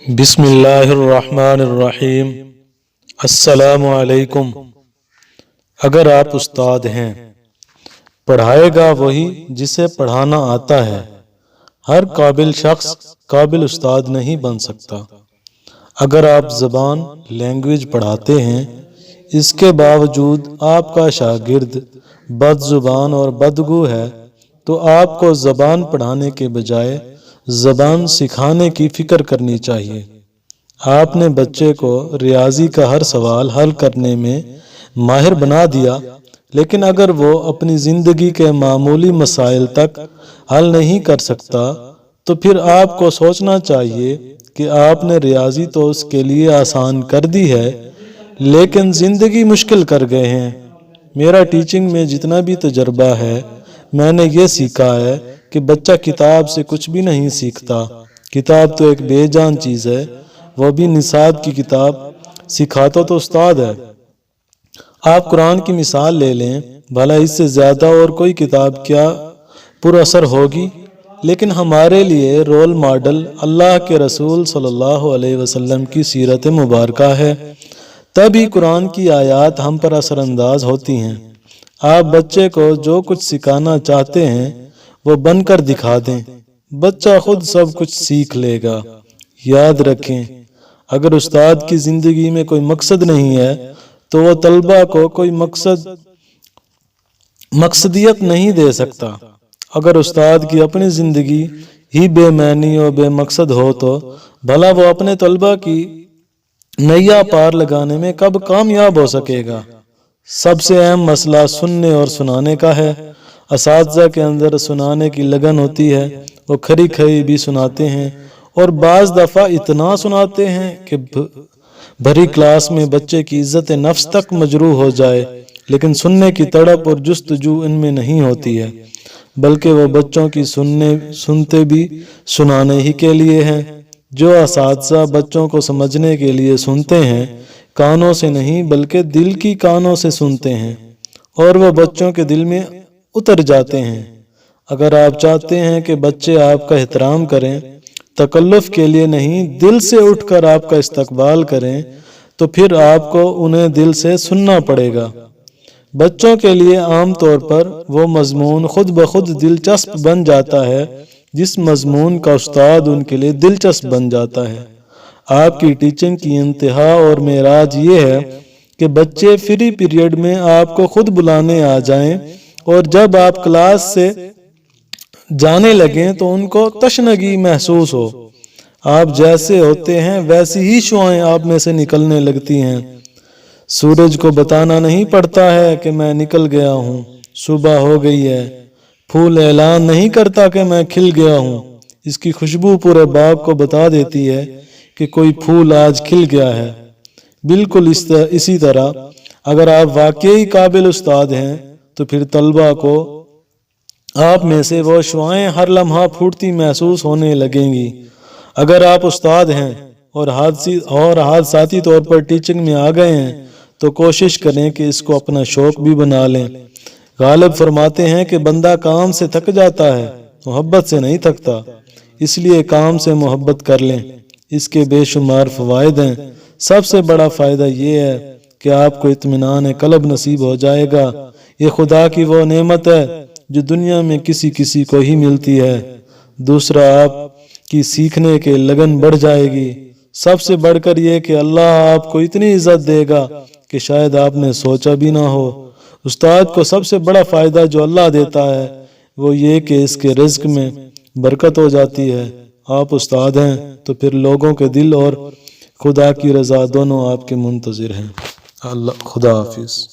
بسم اللہ الرحمن الرحیم۔ السلام علیکم۔ اگر آپ استاد ہیں، پڑھائے گا وہی جسے پڑھانا آتا ہے۔ ہر قابل شخص قابل استاد نہیں بن سکتا۔ اگر آپ زبان لینگویج پڑھاتے ہیں، اس کے باوجود آپ کا شاگرد بد زبان اور بدگو ہے، تو آپ کو زبان پڑھانے کے بجائے زبان سکھانے کی فکر کرنی چاہیے۔ آپ نے بچے کو ریاضی کا ہر سوال حل کرنے میں ماہر بنا دیا، لیکن اگر وہ اپنی زندگی کے معمولی مسائل تک حل نہیں کر سکتا، تو پھر آپ کو سوچنا چاہیے کہ آپ نے ریاضی تو اس کے لیے آسان کر دی ہے، لیکن زندگی مشکل کر گئے ہیں۔ میرا ٹیچنگ میں جتنا بھی تجربہ ہے، میں نے یہ سیکھا ہے کہ بچہ کتاب سے کچھ بھی نہیں سیکھتا۔ کتاب تو ایک بے جان چیز ہے، وہ بھی نصاب کی کتاب۔ سکھاتا تو استاد ہے۔ آپ قرآن کی مثال لے لیں، بھلا اس سے زیادہ اور کوئی کتاب کیا پر اثر ہوگی؟ لیکن ہمارے لیے رول ماڈل اللہ کے رسول صلی اللہ علیہ وسلم کی سیرت مبارکہ ہے، تبھی قرآن کی آیات ہم پر اثر انداز ہوتی ہیں۔ آپ بچے کو جو کچھ سکھانا چاہتے ہیں وہ بن کر دکھا دیں، بچہ خود سب کچھ سیکھ لے گا۔ یاد رکھیں، اگر استاد کی زندگی میں کوئی مقصد نہیں ہے تو وہ طلبہ کو کوئی مقصدیت نہیں دے سکتا۔ اگر استاد کی اپنی زندگی ہی بے معنی اور بے مقصد ہو تو بھلا وہ اپنے طلبہ کی نیا پار لگانے میں کب کامیاب ہو سکے گا؟ سب سے اہم مسئلہ سننے اور سنانے کا ہے۔ اساتذہ کے اندر سنانے کی لگن ہوتی ہے، وہ کھری کھری بھی سناتے ہیں، اور بعض دفعہ اتنا سناتے ہیں کہ بھری کلاس میں بچے کی عزت نفس تک مجروح ہو جائے، لیکن سننے کی تڑپ اور جستجو ان میں نہیں ہوتی ہے، بلکہ وہ بچوں کی سنتے بھی سنانے ہی کے لیے ہیں۔ جو اساتذہ بچوں کو سمجھنے کے لیے سنتے ہیں، کانوں سے نہیں بلکہ دل کی کانوں سے سنتے ہیں، اور وہ بچوں کے دل میں اتر جاتے ہیں۔ اگر آپ چاہتے ہیں کہ بچے آپ کا احترام کریں، تکلف کے لیے نہیں دل سے اٹھ کر آپ کا استقبال کریں، تو پھر آپ کو انہیں دل سے سننا پڑے گا۔ بچوں کے لیے عام طور پر وہ مضمون خود بخود دلچسپ بن جاتا ہے جس مضمون کا استاد ان کے لیے دلچسپ بن جاتا ہے۔ آپ کی ٹیچنگ کی انتہا اور معراج یہ ہے کہ بچے فری پیریڈ میں آپ کو خود بلانے آ جائیں، اور جب آپ کلاس سے جانے لگیں تو ان کو تشنگی محسوس ہو۔ آپ جیسے ہوتے ہیں ویسی ہی شعائیں آپ میں سے نکلنے لگتی ہیں۔ سورج کو بتانا نہیں پڑتا ہے کہ میں نکل گیا ہوں، صبح ہو گئی ہے۔ پھول اعلان نہیں کرتا کہ میں کھل گیا ہوں، اس کی خوشبو پورے باغ کو بتا دیتی ہے کہ کوئی پھول آج کھل گیا ہے۔ بالکل اسی طرح اگر آپ واقعی قابل استاد ہیں تو پھر طلبہ کو آپ میں سے وہ شعائیں ہر لمحہ پھوٹتی محسوس ہونے لگیں گی۔ اگر آپ استاد ہیں اور حادثاتی طور پر ٹیچنگ میں آ گئے ہیں تو کوشش کریں کہ اس کو اپنا شوق بھی بنا لیں۔ غالب فرماتے ہیں کہ بندہ کام سے تھک جاتا ہے، محبت سے نہیں تھکتا، اس لیے کام سے محبت کر لیں۔ اس کے بے شمار فوائد ہیں۔ سب سے بڑا فائدہ یہ ہے کہ آپ کو اطمینان قلب نصیب ہو جائے گا۔ یہ خدا کی وہ نعمت ہے جو دنیا میں کسی کو ہی ملتی ہے۔ دوسرا، آپ کی سیکھنے کے لگن بڑھ جائے گی۔ سب سے بڑھ کر یہ کہ اللہ آپ کو اتنی عزت دے گا کہ شاید آپ نے سوچا بھی نہ ہو۔ استاد کو سب سے بڑا فائدہ جو اللہ دیتا ہے وہ یہ کہ اس کے رزق میں برکت ہو جاتی ہے۔ آپ استاد ہیں تو پھر لوگوں کے دل اور خدا کی رضا دونوں آپ کے منتظر ہیں۔ اللہ خدا حافظ۔